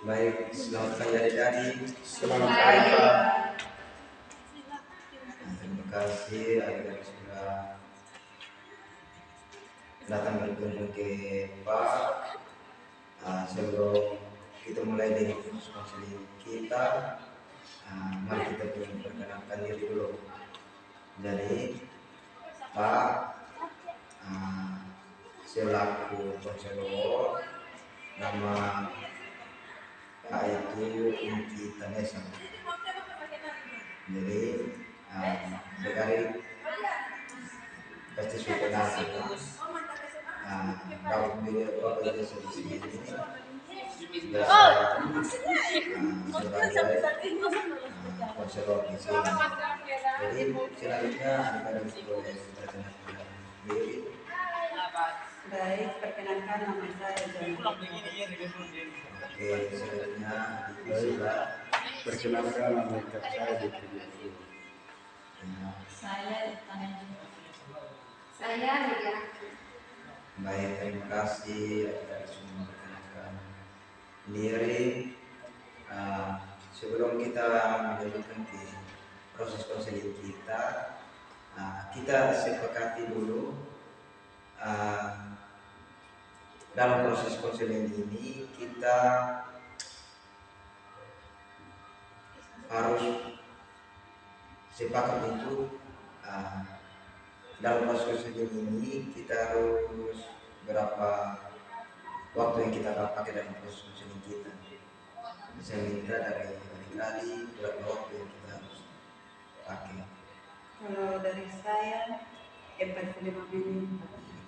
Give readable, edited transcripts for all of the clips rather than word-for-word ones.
Baik, selamat pagi adik-adik. Selamat pagi, Pak. Terima kasih adik-adik sudah datang berkunjung ke Pak. Sebelum kita mulai dengan kursus konseling kita, mari kita perkenalkan diri dulu. Jadi, Pak selaku konselor, nama Pak itu Inti Tanesa. Jadi, adik-adik pasti sudah kenal kita. Bapak Bapak di sini biasa sebagai konselor di sini. Jadi selanjutnya adik-adik boleh perkenalkan diri. Baik, perkenalkan nama saya Jana. Oke, selanjutnya adik sudah Perkenalkan nama saya Diki. Saya Lidia. baik, terima kasih adik-adik semua perkenalkan diri. Sebelum kita melanjutkan ke proses konseling kita, kita sepakati dulu dalam proses konseling ini kita harus sepakat itu dalam proses konseling ini kita harus berapa waktu yang kita pakai dalam proses konseling kita. Saya minta dari adik-adik berapa waktu yang kita harus pakai. Kalau dari saya 45 menit.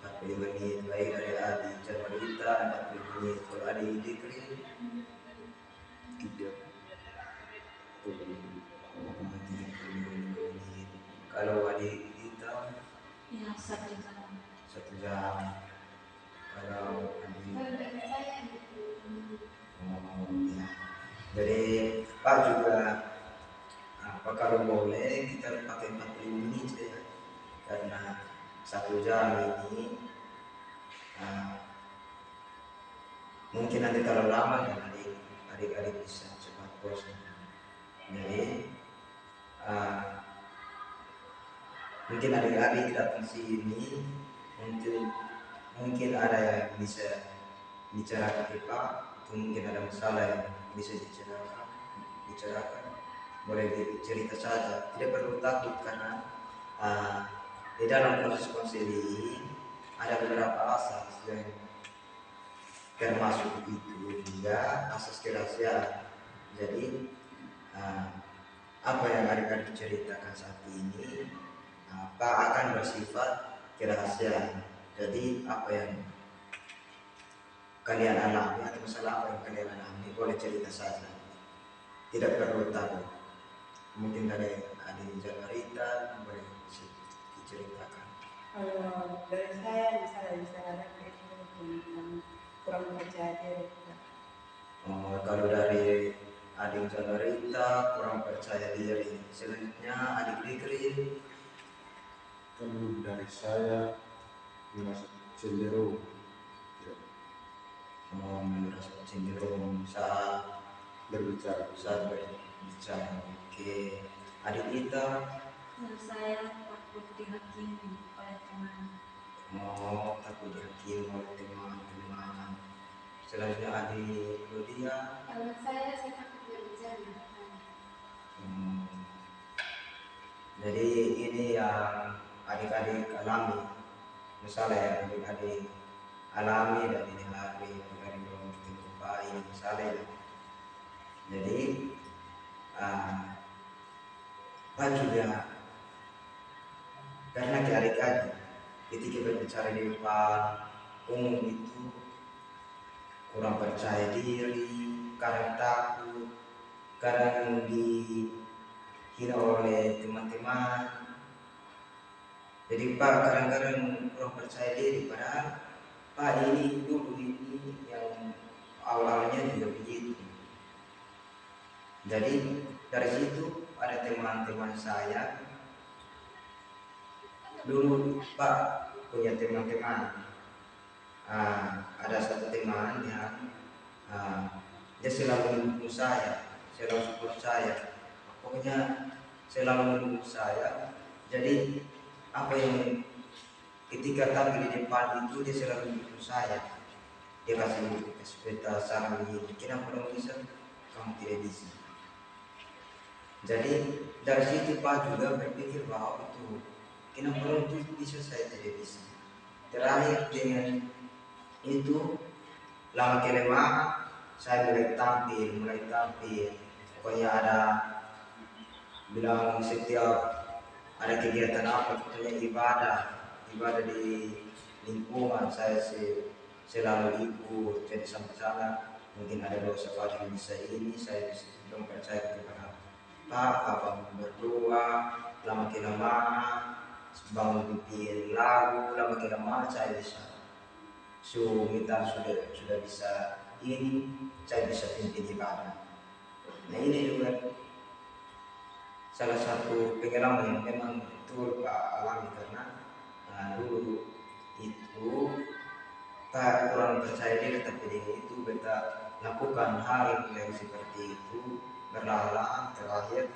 45 menit, baik dari adik Jamarita 40 menit, kalau adik Dikri 30 menit, kalau adik Dita Ya, 1 jam. 1 jam, kalau adik ya. Jadi Pak juga apa kalau boleh kita pakai 45 menit ya, karena 1 jam ini mungkin nanti kalau lama kan adik-adik bisa cepat bosan. Jadi mungkin adik-adik datang sini mungkin ada yang bisa bicarakan ke Pak, atau mungkin ada masalah yang bisa bicarakan, boleh cerita saja, tidak perlu takut karena di dalam proses konseling ada beberapa asas yang termasuk itu juga asas kerahasiaan. Jadi apa yang adik-adik ceritakan saat ini Pak akan bersifat kerahasiaan. Jadi apa yang kalian alami atau masalah apa yang kalian alami boleh cerita saja, tidak perlu takut. Mungkin dari adik Jamarita boleh diceritakan. Kalau dari saya misalnya itu tentang kurang percaya diri. Kalau dari adik Jamarita kurang percaya diri, selanjutnya adik Dikri. Kalau dari saya merasa cenderung Merasa cenderung saat berbicara. Oke, adik kita Kalau saya takut dihakimi oleh teman. takut dihakimi oleh teman-teman. Selanjutnya adik Claudia. Kalau saya takut berbicara. Jadi ini yang adik-adik alami, misalnya ya, adik-adik alami dan ini hari adik-adik belum jumpai misalnya. Jadi Pak juga karena adik-adik ketika berbicara di depan umum itu kurang percaya diri, kadang takut, kadang dihina oleh teman-teman. Jadi Pak kadang-kadang kurang percaya diri, padahal Pak ini dulu ini yang awalnya juga begitu. Jadi dari situ ada teman-teman saya dulu Pak punya teman-teman. Ada satu teman yang dia selalu mendukung saya, selalu support saya, pokoknya selalu mendukung saya. Jadi apa yang ketika tampil di depan itu dia selalu mendukung saya, dia kasih peta saran begini, kenapa dong bisa, kamu tidak bisa. Jadi dari situ Pak juga berpikir bahwa itu kenapa dong itu bisa, saya tidak bisa. Terakhir dengan itu lama kelemahan saya mulai tampil, pokoknya ada bilang setiap ada kegiatan apa, contohnya ibadah di lingkungan saya selalu ikut. Jadi sampai sana mungkin ada dosa Pak yang bisa ini, saya bisa dong percaya kepada Pak berdoa, lama kelamaan bangun bikin lagu, lama kelamaan saya bisa minta sudah bisa ini, saya bisa pimpin ibadah. Nah ini juga salah satu pengalaman yang memang betul Pak alami, karena dulu itu Pak kurang percaya diri, tapi dengan itu kita lakukan hal yang seperti itu berlalang, terakhir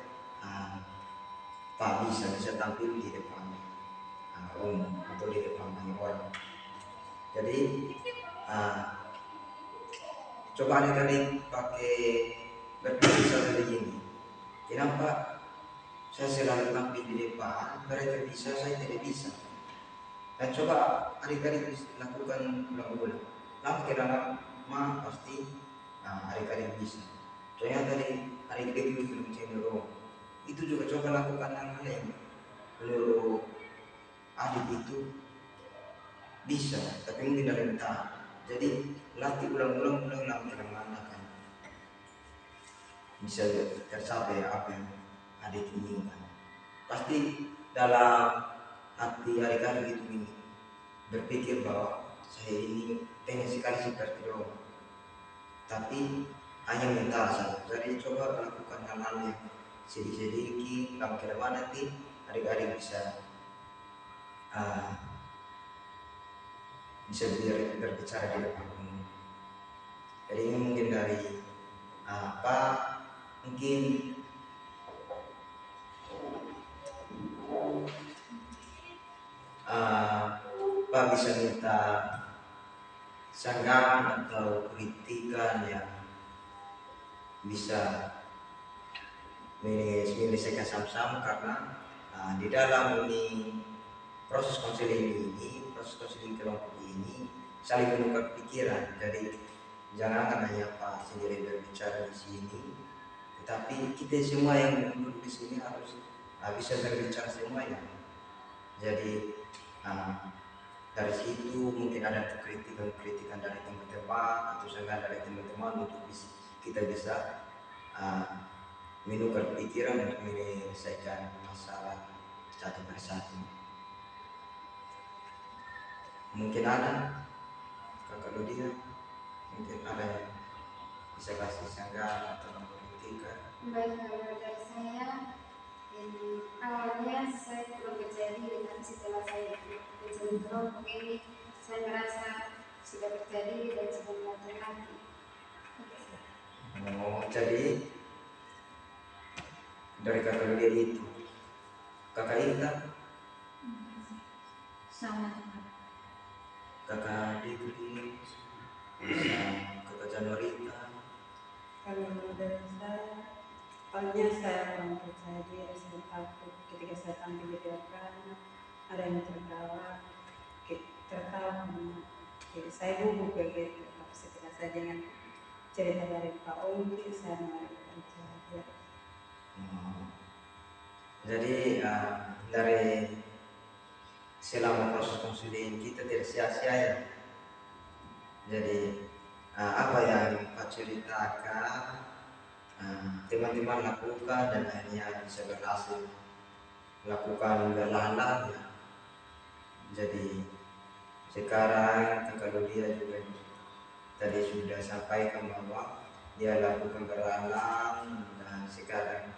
Pak bisa tampil di depan umum atau di depan banyak orang. Jadi coba adik-adik pakai berpikir seperti ini, kenapa saya selalu tampil di depan, mereka bisa, saya tidak bisa. Dan coba adik-adik lakukan ulang-ulang, lama lama pasti adik-adik bisa. Soalnya tadi adik-adik belum cenderung, itu juga coba lakukan hal-hal yang menurut adik itu bisa, tapi mungkin dalam tahap. Jadi latih ulang-ulang lama akan bisa tercapai apa yang adik inginkan. Pasti dalam hati adik-adik itu ini berpikir bahwa saya ini pengen sekali seperti dong, tapi hanya mental saja. Jadi coba lakukan hal-hal yang sedikit-sedikit, lama-lama nanti adik-adik bisa berbicara di depan umum. Jadi ini mungkin dari Pak, mungkin Pak bisa minta sanggahan atau kritikan yang bisa menyelesaikan sama-sama, karena di dalam ini proses konseling kelompok ini saling menukar pikiran. Jadi jangan hanya Pak sendiri berbicara di sini, tetapi kita semua yang duduk di sini harus bisa berbicara semuanya. Jadi dari situ mungkin ada kritikan dari teman-teman atau sanggahan dari teman-teman untuk kita bisa menukar pikiran untuk menyelesaikan masalah satu persatu. Mungkin ada Kakak Ludia, mungkin ada yang bisa kasih sanggahan atau kritikan. Baik, kalau dari saya, awalnya saya belum percaya diri, tapi setelah saya menjadi kelompok ini, saya merasa sudah percaya diri dan sudah melakukan lagi. Jadi dari Kakak Ludia itu, Kakak Ita, Sama. Kakak Dibri, Kakak Januarita. Kalau dari saya, awalnya saya kurang percaya diri, saya takut ketika saya tampil di depan ada yang tertawa jadi saya gugup begitu. Tapi setelah saya dengan cerita dari Pak Ongki, saya mulai percaya. Jadi dari selama proses konseling kita tidak sia-sia ya. Jadi apa yang Pak ceritakan teman-teman lakukan dan akhirnya bisa berhasil lakukan berlahan-lahan ya. Jadi sekarang Kakak Ludia juga tadi sudah sampaikan bahwa dia lakukan berlahan-lahan dan sekarang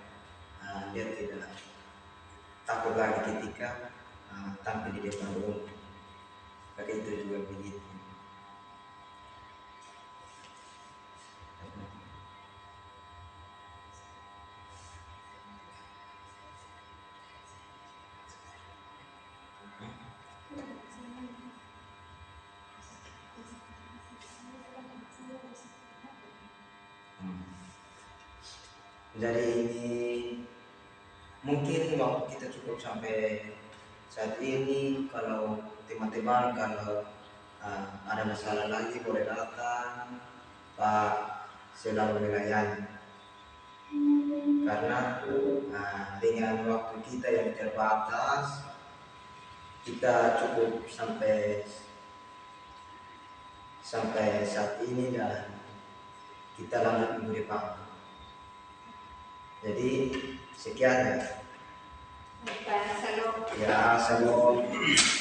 dia tidak takut lagi ketika tampil di depan umum. Maka itu juga begitu. Jadi ini mungkin waktu kita cukup sampai saat ini. Kalau teman-teman ada masalah lagi boleh datang, Pak selalu melayani. Karena dengan waktu kita yang terbatas, kita cukup sampai saat ini dan kita lanjut minggu depan. Jadi sekian ya. Salom. Ya, salam.